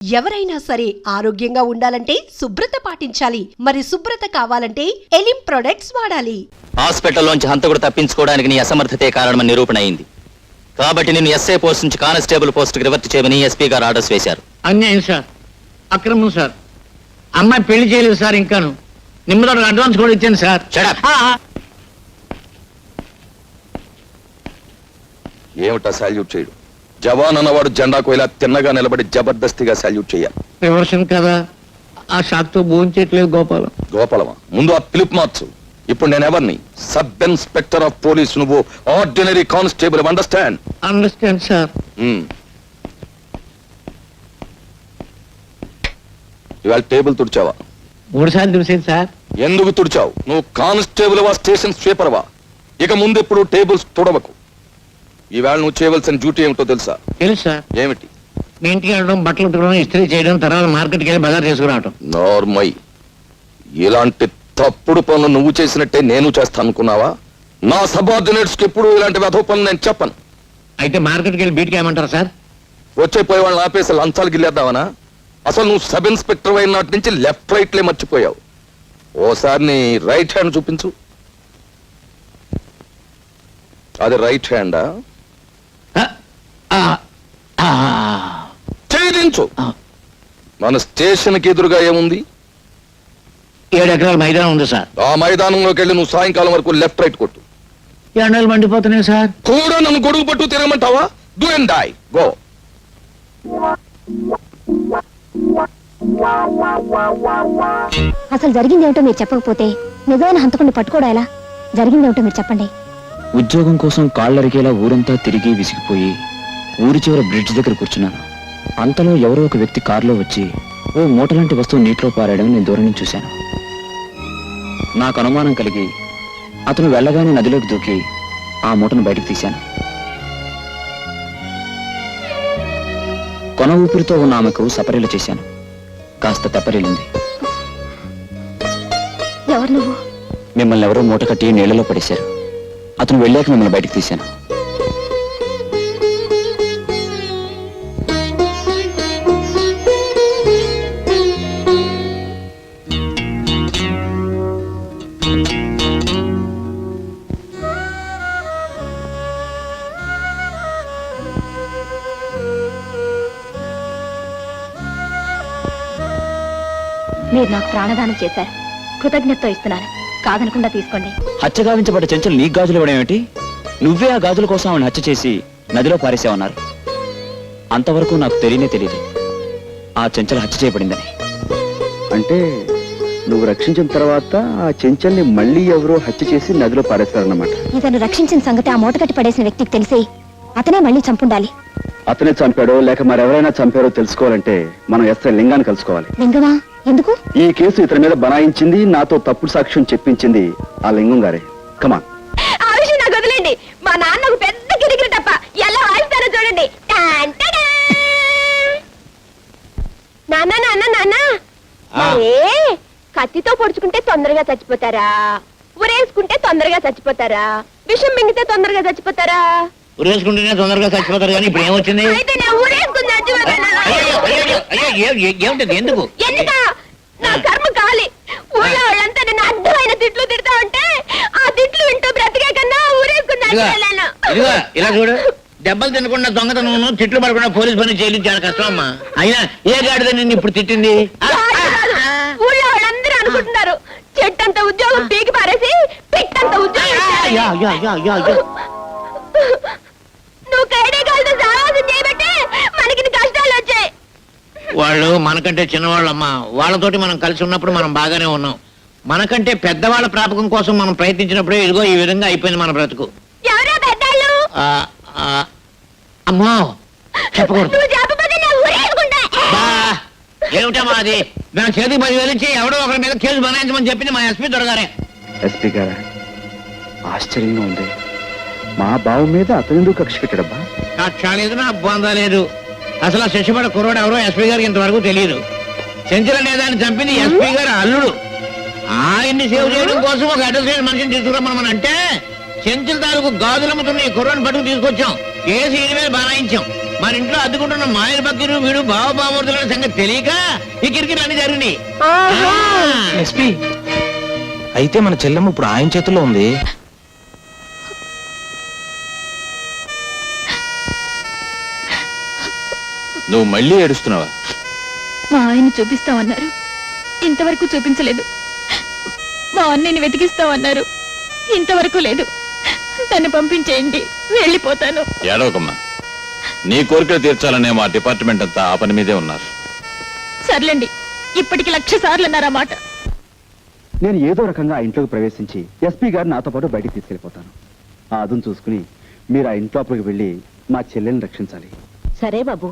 ఎవరైనా సరే ఆరోగ్యంగా ఉండాలంటే శుభ్రత పాటించాలి. మరి శుభ్రత కావాలంటే ఎలిం ప్రొడక్ట్స్ వాడాలి. హాస్పిటల్లోంచి హంతకుడు తప్పించుకోవడానికి నీ అసమర్థతే కారణమని నిరూపణ అయింది. కాబట్టి నిన్ను ఎస్ఐ పోస్ట్ నుంచి కానిస్టేబుల్ పోస్ట్కి రివర్ట్ చేయమని ఎస్పీ గారు ఆర్డర్స్ వేశారు. అన్యాయం సార్, అక్రమం సార్. అమ్మాయి పెళ్లి చేయలేదు సార్, ఇంకాను నిమ్మతో అడ్వాన్స్ కూడా ఇచ్చాను సార్. ఏమిటా సాల్యూట్ చేయడు? జవాన్ అన్నవాడు జెండాకు ఇలా తిన్నగా నిలబడి జబర్దస్తిగా సాల్యూట్ చేయాలి. రివర్షన్ కదా, ఆ షాక్ తో భోంచేయట్లేదు గోపాలం. గోపాలమా? ముందు ఆ పిలుపు మార్చు. ఇప్పుడు నేను ఎవరిని? సబ్ ఇన్స్పెక్టర్ ఆఫ్ పోలీస్, నువ్వు ordinary constable. Understand? Understand sir. ఇవాళ టేబుల్ తుడిచావా? 3 సార్లు చూసేది సార్. ఎందుకు తుడిచావు? నువ్వు కానిస్టేబుల్ వా, స్టేషన్ స్వీపర్ వా? ఇక ముందెప్పుడు టేబుల్స్ తుడవకు. ఈవేళ నువ్వు చేయవలసిన డ్యూటీ ఏమిటో తెలుసా? తెలుసు సార్. ఏమిటి? మీ ఇంటికి వెళ్ళడం, బట్టలు ఉతకడం, ఇస్త్రీ చేయడం, తర్వాత మార్కెట్కి వెళ్ళి బజార్ చేసుకురావటం. నార్మై. ఇలాంటి తప్పుడు పనులు నువ్వు చేసినట్టే నేను చేస్తాను అనుకున్నావా? నా సబార్డినేట్స్ కి ఎప్పుడు ఇలాంటి వెధవ పనులు నేను చెప్పను. అయితే మార్కెట్కి వెళ్ళి బీట్కి ఏమంటారు సార్? వచ్చే పోయే వాళ్ళని ఆపేసి లంచాలు గిల్లేద్దామనా? అసలు నువ్వు సబ్ ఇన్స్పెక్టర్ అయిన నాటి నుంచి లెఫ్ట్ రైట్లే మర్చిపోయావు. ఓసారి నీ రైట్ హ్యాండ్ చూపించు. అది రైట్ హ్యాండా? చేయించు. మన స్టేషన్ కి ఎదురుగా ఏముంది? 7 ఎకరాల మైదానం ఉంది సార్. ఆ మైదానంలోకి వెళ్ళి నువ్వు సాయంకాలం వరకు లెఫ్ట్ రైట్ కొట్టు. ఎండలు మండిపోతున్నాయి సార్. కూడా నన్ను గొడుగు పట్టు తిరగమంటావా? Do and die, go. అసలు జరిగిందేమిటో మీరు చెప్పకపోతే నిజమైన హంతకుడిని పట్టుకోవడం ఎలా? జరిగిందేమిటో మీరు చెప్పండి. ఉద్యోగం కోసం కాళ్ళరిగేలా ఊరంతా తిరిగి విసిగిపోయి ఊరి చివర బ్రిడ్జ్ దగ్గర కూర్చున్నాను. అంతలో ఎవరో ఒక వ్యక్తి కారులో వచ్చి ఓ మూటలాంటి వస్తువు నీటిలో పారాయడం నేను దూరం నుంచి చూశాను. నాకు అనుమానం కలిగి అతను వెళ్ళగానే నదిలోకి దూకి ఆ మూటను బయటకు తీశాను. కొన ఊపిరితో ఉన్న ఆమెకు సపరీలు చేశాను. కాస్త తెప్పరిల్లింది. ఎవరు నువ్వు? మిమ్మల్ని ఎవరో మూట కట్టి నీళ్లలో పడేశారు. అతను వెళ్ళాక మిమ్మల్ని బయటకు తీశాను. మీరు నాకు ప్రాణదానం చేశారు. కృతజ్ఞతతో ఇస్తున్నాను. కాదనకుండా తీసుకోండి. హత్య గావించబడ్డ చెంచలు నీకు గాజులు ఇవ్వడం ఏమిటి? నువ్వే ఆ గాజుల కోసం ఆవిడ హత్య చేసి నదిలో పారేసావన్నారు. అంతవరకు నాకు తెలియదు ఆ చెంచలు హత్య చేయబడిందని. అంటే నువ్వు రక్షించిన తర్వాత ఆ చెంచల్ని మళ్ళీ ఎవరో హత్య చేసి నదిలో పారేస్తారన్నమాట. ఇతను రక్షించిన సంగతి ఆ మూట కట్టి పడేసిన వ్యక్తికి తెలిసి అతనే మళ్ళీ చంపుండాలి. అతనే చంపాడో లేక మరెవరైనా చంపారో తెలుసుకోవాలంటే మనం ఎస్ఐ లింగాన్ని కలుసుకోవాలి. లింగమా? ఎందుకు? ఈ కేసు ఇతని మీద బనాయించింది, నాతో తప్పుడు సాక్ష్యం చెప్పించింది ఆ లింగం గారే. కమాన్. ఆ విషయం నాకు వదిలేండి. మా నాన్నకు పెద్ద కిరికిరి తప్ప ఎలా వాయిస్తారో చూడండి. నాన్న నాన్న నాన్న, కత్తితో పొడుచుకుంటే తొందరగా చచ్చిపోతారా? ఉరేసుకుంటే తొందరగా చచ్చిపోతారా? విషం మింగితే తొందరగా చచ్చిపోతారా? ఉరేసుకుంటేనే తొందరగా చచ్చిపోతారు. కానీ ఇప్పుడు ఏమొచ్చింది? అయితే నేను ఊరేసుకుని చచ్చిపోతాను. ఏమిటది? ఎందుకు? ఎందుక? నా కర్మ కాలి. ఊళ్ళో వాళ్ళంతా నేను అడ్డమైన తిట్లు తిడతా ఉంటే ఆ తిట్లు వింటూ బ్రతికే కన్నా ఊరేసుకుని చచ్చిపోయాను. ఇదిగో ఇలా చూడు, దెబ్బలు తినకుండా దొంగతనం, తిట్లు పడకుండా పోలీస్ పని చేయడం చాలా కష్టం అమ్మా. అయినా ఏ గాడిద నిన్ను ఇప్పుడు తిట్టింది? ఊళ్ళో వాళ్ళందరూ అనుకుంటున్నారు చెట్టంత ఉద్యోగం పీకి పారేసి పిట్టంత ఉద్యోగం. నువ్వు కైడేకాలతో సావాసం చేయబట్టే మనకి కష్టాలు వచ్చాయి. వాళ్ళు మనకంటే చిన్నవాళ్ళమ్మా. వాళ్ళతోటి మనం కలిసి ఉన్నప్పుడు మనం బాగానే ఉన్నాం. మనకంటే పెద్దవాళ్ళ ప్రాపకం కోసం మనం ప్రయత్నించినప్పుడే ఇదిగో ఈ విధంగా అయిపోయింది మన బ్రతుకు. ఎవరో పెద్దాళ్ళు? అమ్మో చెప్పకూడదు. ఏమిటమ్మా అది? నా చేతికి 10,000 ఇచ్చి ఎవడో ఒకరి మీద కేసు బనాయించమని చెప్పింది మా ఎస్పీ దొరగారే. ఎస్పీ గారా, ఆశ్చర్యంగా ఉంది. మా బావ మీద అతనెందుకు కక్ష పెట్టడబ్బా? కక్ష లేదు, నా బొందా లేదు. అసలు ఆ శశిపడ కుర్రోడు ఎవరో ఎస్పీ గారికి ఇంతవరకు తెలియదు. చెంచల నేదాన్ని చంపింది ఎస్పీ గారు అల్లుడు. ఆయన్ని సేవ్ చేయడం కోసం ఒక అడ్రస్ మనిషిని తీసుకురమ్మని అంటే చెంచల తాలూకు గాజులమ్ముతున్న ఈ కుర్రోని పట్టుకు తీసుకొచ్చాం. కేసు ఈయన మీద బనాయించాం. మన ఇంట్లో అద్దుకుంటున్న మాయల బకీరు వీడు బావబామూర్తుల సంగతి తెలియక ఈ కిరికిట్లు అన్ని జరిగినాయి. ఎస్పీ అయితే మన చెల్లెమ్మ ఇప్పుడు ఆయన చేతుల్లో ఉంది. నువ్వు మళ్ళీ ఏడుస్తున్నావా? మా ఆయన చూపిస్తామన్నారు, ఇంతవరకు చూపించలేదు. మా అన్నయ్యని వెతికిస్తామన్నారు, ఇంతవరకు లేదు. తను పంపించేయండి, వెళ్ళిపోతాను. ఏడవకమ్మా, నీ కోరికలు తీర్చాలనే మా డిపార్ట్మెంట్ అంతా ఆ పని మీదే ఉన్నారు. సర్లేండి, ఇప్పటికి 1,00,000 సార్లు అన్నారన్నమాట. నేను ఏదో రకంగా ఆ ఇంట్లోకి ప్రవేశించి ఎస్పీ గారు నాతో పాటు బయటికి తీసుకెళ్ళిపోతాను. ఆ అదును చూసుకుని మీరు ఆ ఇంట్లోపలికి వెళ్ళి మా చెల్లెల్ని రక్షించాలి. సరే బాబు.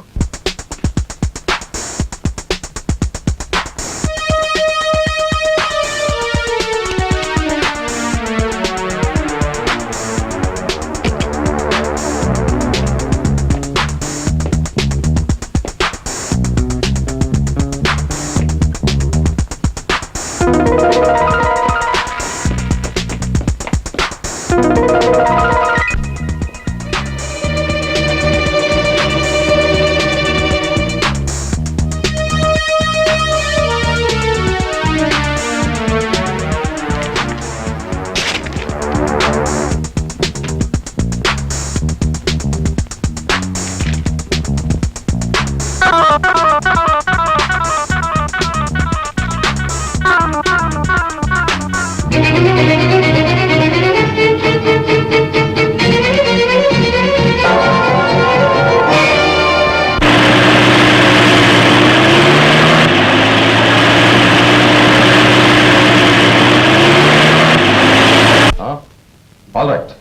All right.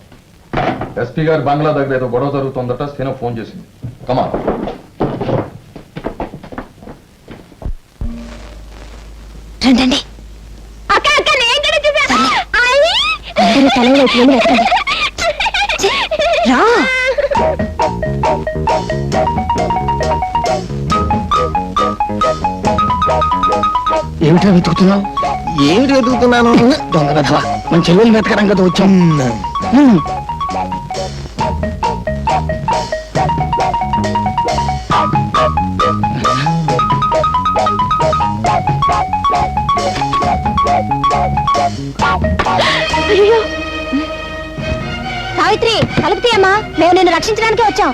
ఎస్పీ గారి బంగ్లా దగ్గర ఏదో గొడవ జరుగుతుందట, సీన ఫోన్ చేసింది. కమాన్. రండి. అక్క అక్క నేను కూడా చూసాను. అందరూ తల వైపు వెళ్ళి వెతకండి. రా. ఏమిటా వెతుకుతున్నావు? ఏమిటి వెతుకుతున్నాను? దొంగ కథవా, మన చెల్లెల్ని వెతకడం కదా వచ్చాం. అయ్యో సావిత్రి, తలుపుతీ అమ్మా, మేము నిన్ను రక్షించడానికి వచ్చాం.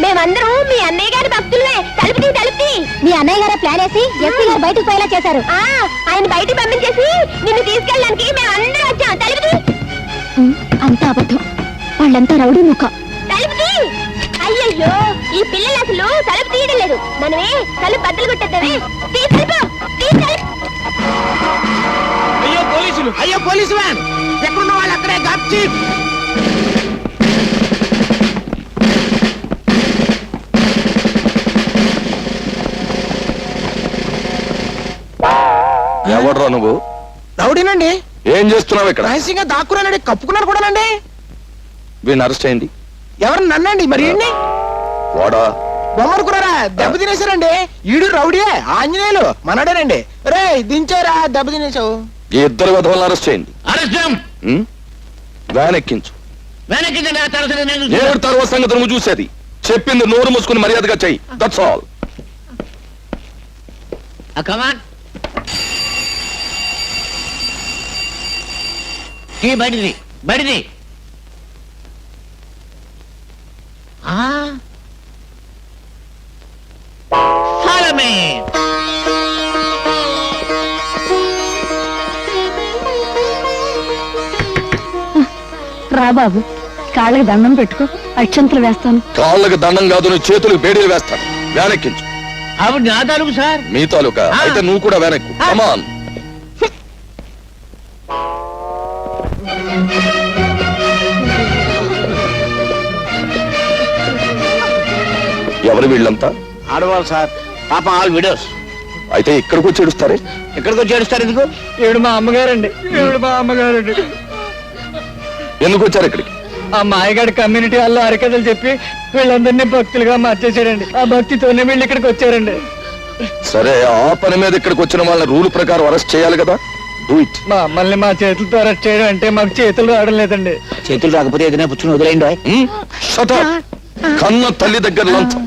మేమందరం మీ అన్నయ్య గారి భక్తులే. తలుపుతీ. మీ అన్నయ్య గారే ప్లాన్ వేసి ఎస్పీ గారు బయటకు పోయేలా చేశారు. ఆయన బయటకు పంపించేసి నిన్ను తీసుకెళ్ళడానికి మేమందరం వచ్చాం. తలుపుతీ. అంతా అబద్ధం, వాళ్ళంతా రౌడీ ముఖ. తలుపుతీ. అయ్యయ్యో, ఈ పిల్లలు అసలు తలుపు తీయడం లేదు. మనమే తలుపు బద్దలు కొట్టేద్దామే. అయ్యో పోలీసులు, అయ్యో పోలీసు వ్యాన్, ఎక్కడున్న వాళ్ళు అక్కడే గాప్చి. ఎవడ్రా నువ్వు? రౌడీనండి. ఏం చేస్తున్నావు ఇక్కడ? రహస్యంగా దాక్కున్నానండి, కప్పుకున్నాను కూడానండి. వీడిని అరెస్ట్ అయింది. ఎవరు నన్నండి? మరి ఏంటి వాడా? బొమ్మనుకున్నారా? దెబ్బ తినేశారండి. ఈడు రౌడీయే, ఆంజనేయులు మనడేనండి. రే దించారా, దెబ్బ తినేసావు. ఈ ఇద్దరు విధవలను అరెస్ట్ చేయండి. అరెస్ట్ వ్యాన్ ఎక్కించు. వెనక్కిందండి. ఆ తర్వాత నేను ఏడు తర్వాత సంగతి నువ్వు చూసేది. చెప్పింది నోరు మూసుకుని మర్యాదగా చెయ్యి. That's all. కమాన్. బడిది బడిది. సాలమే. రా బాబు, కాళ్ళకి దండం పెట్టుకో, అక్షంతలు వేస్తాను. కాళ్ళకి దండం కాదు, నీ చేతులకు బేడీలు వేస్తాను. వ్యాన్ ఎక్కించు. ఆవిడ నా తాలూకు సార్. మీ తాలూకా అయితే నువ్వు కూడా వ్యాన్ ఎక్కు. కమాన్. ఎవరు వీళ్ళంతా? ఆడవాళ్ళు సార్, పాప ఆల్ విడోస్. అయితే ఇక్కడికి వచ్చి ఏడుస్తారే? ఎక్కడికి వచ్చి ఏడుస్తారు ఎందుకు? ఈవిడ మా అమ్మగారండి. ఈవిడ మా అమ్మగారండి. ఎందుకు వచ్చారు ఇక్కడికి? ఆ మాయగాడి కమ్యూనిటీ వాళ్ళు అరికథలు చెప్పి వీళ్ళందరినీ భక్తులుగా మార్చేసాడండి. ఆ భక్తితోనే వీళ్ళు ఇక్కడికి వచ్చారండి. సరే, ఆ పని మీద ఇక్కడికి వచ్చిన వాళ్ళని రూల్ ప్రకారం అరెస్ట్ చేయాలి కదా. Do it. మమ్మల్ని మా చేతులతో అరెస్ట్ చేయడం అంటే మాకు చేతులు రావడం లేదండి. చేతులు రాకపోతే ఏదైనా పుచ్చుకుని వదిలేయండి. కన్న తల్లి దగ్గర లంచం.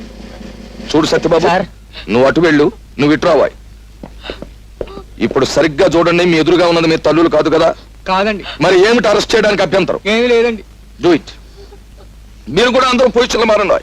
చూడు సత్యబాబు, సార్. నువ్వు అటు వెళ్ళు, నువ్వు ఇటు రావాయి. ఇప్పుడు సరిగ్గా చూడండి, మీ ఎదురుగా ఉన్నది మీ తల్లులు కాదు కదా? కాదండి, మరి ఏమిటి అరెస్ట్ చేయడానికి అభ్యంతరం? ఏమీ లేదండి. Do it. మీరు కూడా అందరూ పొజిషన్లో మారండి.